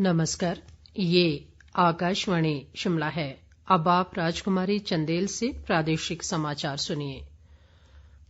नमस्कार, ये आकाशवाणी शिमला है। अब आप राजकुमारी चंदेल से प्रादेशिक समाचार सुनिए।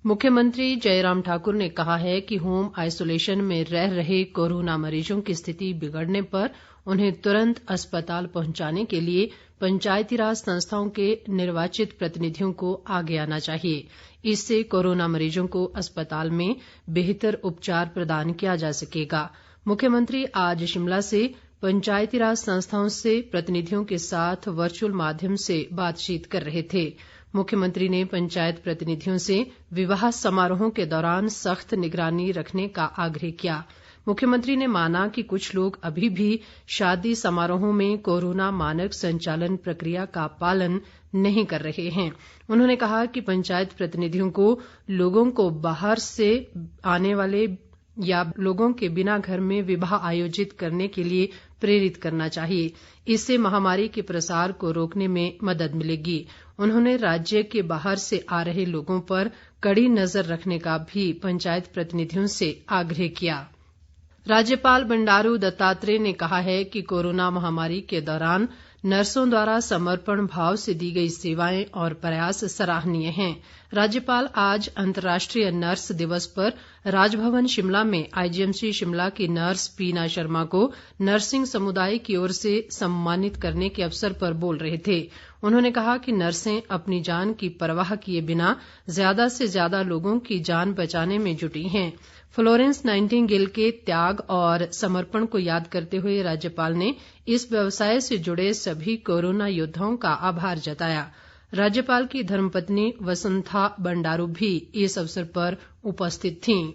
मुख्यमंत्री जयराम ठाकुर ने कहा है कि होम आइसोलेशन में रह रहे कोरोना मरीजों की स्थिति बिगड़ने पर उन्हें तुरंत अस्पताल पहुंचाने के लिए पंचायती राज संस्थाओं के निर्वाचित प्रतिनिधियों को आगे आना चाहिए। इससे कोरोना मरीजों को अस्पताल में बेहतर उपचार प्रदान किया जा सकेगा। मुख्यमंत्री आज शिमला से पंचायती राज संस्थाओं से प्रतिनिधियों के साथ वर्चुअल माध्यम से बातचीत कर रहे थे। मुख्यमंत्री ने पंचायत प्रतिनिधियों से विवाह समारोहों के दौरान सख्त निगरानी रखने का आग्रह किया। मुख्यमंत्री ने माना कि कुछ लोग अभी भी शादी समारोहों में कोरोना मानक संचालन प्रक्रिया का पालन नहीं कर रहे हैं। उन्होंने कहा कि पंचायत प्रतिनिधियों को लोगों को बाहर से आने वाले या लोगों के बिना घर में विवाह आयोजित करने के लिए प्रेरित करना चाहिए। इससे महामारी के प्रसार को रोकने में मदद मिलेगी। उन्होंने राज्य के बाहर से आ रहे लोगों पर कड़ी नजर रखने का भी पंचायत प्रतिनिधियों से आग्रह किया। राज्यपाल बंडारू दत्तात्रेय ने कहा है कि कोरोना महामारी के दौरान नर्सों द्वारा समर्पण भाव से दी गई सेवाएं और प्रयास सराहनीय हैं। राज्यपाल आज अंतर्राष्ट्रीय नर्स दिवस पर राजभवन शिमला में आईजीएमसी शिमला की नर्स पीना शर्मा को नर्सिंग समुदाय की ओर से सम्मानित करने के अवसर पर बोल रहे थे। उन्होंने कहा कि नर्सें अपनी जान की परवाह किए बिना ज्यादा से ज्यादा लोगों की जान बचाने में जुटी हैं। फ्लोरेंस नाइटिंगेल के त्याग और समर्पण को याद करते हुए राज्यपाल ने इस व्यवसाय से जुड़े सभी कोरोना योद्धाओं का आभार जताया। राज्यपाल की धर्मपत्नी वसंथा बंडारू भी इस अवसर पर उपस्थित थीं।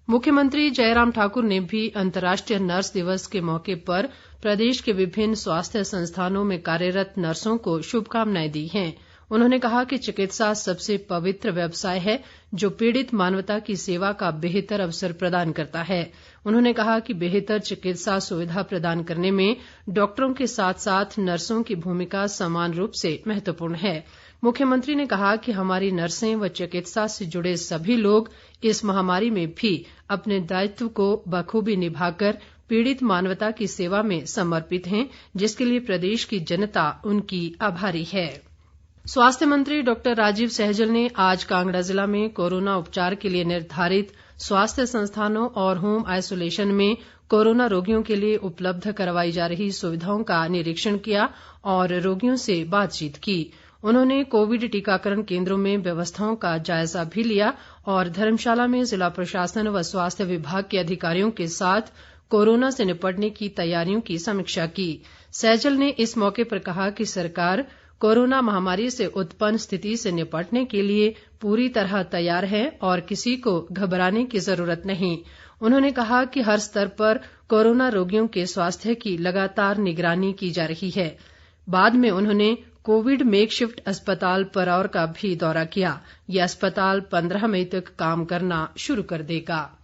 मुख्यमंत्री जयराम ठाकुर ने भी अंतर्राष्ट्रीय नर्स दिवस के मौके पर प्रदेश के विभिन्न स्वास्थ्य संस्थानों में कार्यरत नर्सों को शुभकामनाएं दी हैं। उन्होंने कहा कि चिकित्सा सबसे पवित्र व्यवसाय है जो पीड़ित मानवता की सेवा का बेहतर अवसर प्रदान करता है। उन्होंने कहा कि बेहतर चिकित्सा सुविधा प्रदान करने में डॉक्टरों के साथ साथ नर्सों की भूमिका समान रूप से महत्वपूर्ण है। मुख्यमंत्री ने कहा कि हमारी नर्सें व चिकित्सा से जुड़े सभी लोग इस महामारी में भी अपने दायित्व को बखूबी निभाकर पीड़ित मानवता की सेवा में समर्पित हैं, जिसके लिए प्रदेश की जनता उनकी आभारी है। स्वास्थ्य मंत्री डॉक्टर राजीव सहजल ने आज कांगड़ा जिला में कोरोना उपचार के लिए निर्धारित स्वास्थ्य संस्थानों और होम आइसोलेशन में कोरोना रोगियों के लिए उपलब्ध करवाई जा रही सुविधाओं का निरीक्षण किया और रोगियों से बातचीत की। उन्होंने कोविड टीकाकरण केंद्रों में व्यवस्थाओं का जायजा भी लिया और धर्मशाला में जिला प्रशासन व स्वास्थ्य विभाग के अधिकारियों के साथ कोरोना से निपटने की तैयारियों की समीक्षा की। सहजल ने इस मौके पर कहा कि सरकार कोरोना महामारी से उत्पन्न स्थिति से निपटने के लिए पूरी तरह तैयार है और किसी को घबराने की जरूरत नहीं। उन्होंने कहा कि हर स्तर पर कोरोना रोगियों के स्वास्थ्य की लगातार निगरानी की जा रही है। बाद में उन्होंने कोविड मेकशिफ्ट अस्पताल परौर का भी दौरा किया। यह अस्पताल 15 मई तक काम करना शुरू कर देगा।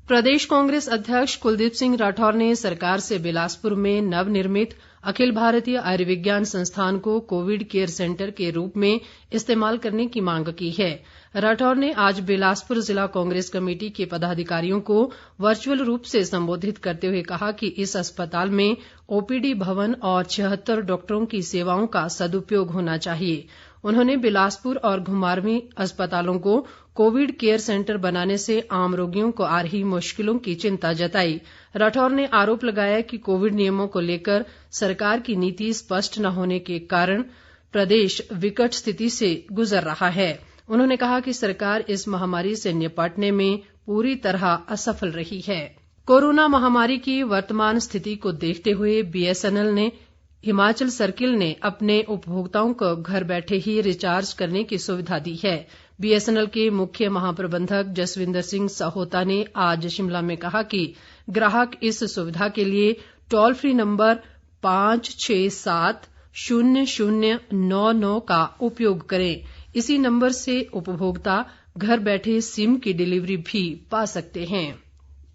प्रदेश कांग्रेस अध्यक्ष कुलदीप सिंह राठौर ने सरकार से बिलासपुर में नवनिर्मित अखिल भारतीय आयुर्विज्ञान संस्थान को कोविड केयर सेंटर के रूप में इस्तेमाल करने की मांग की है। राठौर ने आज बिलासपुर जिला कांग्रेस कमेटी के पदाधिकारियों को वर्चुअल रूप से संबोधित करते हुए कहा कि इस अस्पताल में ओपीडी भवन और 76 डॉक्टरों की सेवाओं का सदुपयोग होना चाहिए। उन्होंने बिलासपुर और घुमारवीं अस्पतालों को कोविड केयर सेंटर बनाने से आम रोगियों को आ रही मुश्किलों की चिंता जताई। राठौर ने आरोप लगाया कि कोविड नियमों को लेकर सरकार की नीति स्पष्ट न होने के कारण प्रदेश विकट स्थिति से गुजर रहा है। उन्होंने कहा कि सरकार इस महामारी से निपटने में पूरी तरह असफल रही है। कोरोना महामारी की वर्तमान स्थिति को देखते हुए बीएसएनएल ने हिमाचल सर्किल ने अपने उपभोक्ताओं को घर बैठे ही रिचार्ज करने की सुविधा दी है। बीएसएनएल के मुख्य महाप्रबंधक जसविंदर सिंह सहोता ने आज शिमला में कहा कि ग्राहक इस सुविधा के लिए टोल फ्री नंबर 5670099 का उपयोग करें। इसी नंबर से उपभोक्ता घर बैठे सिम की डिलीवरी भी पा सकते हैं।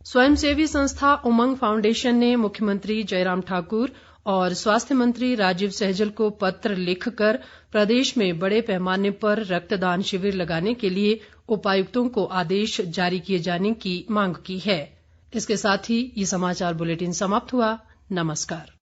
स्वयंसेवी संस्था उमंग फाउंडेशन ने मुख्यमंत्री जयराम ठाकुर और स्वास्थ्य मंत्री राजीव सहजल को पत्र लिखकर प्रदेश में बड़े पैमाने पर रक्तदान शिविर लगाने के लिए उपायुक्तों को आदेश जारी किए जाने की मांग की है। इसके साथ ही ये समाचार बुलेटिन समाप्त हुआ। नमस्कार।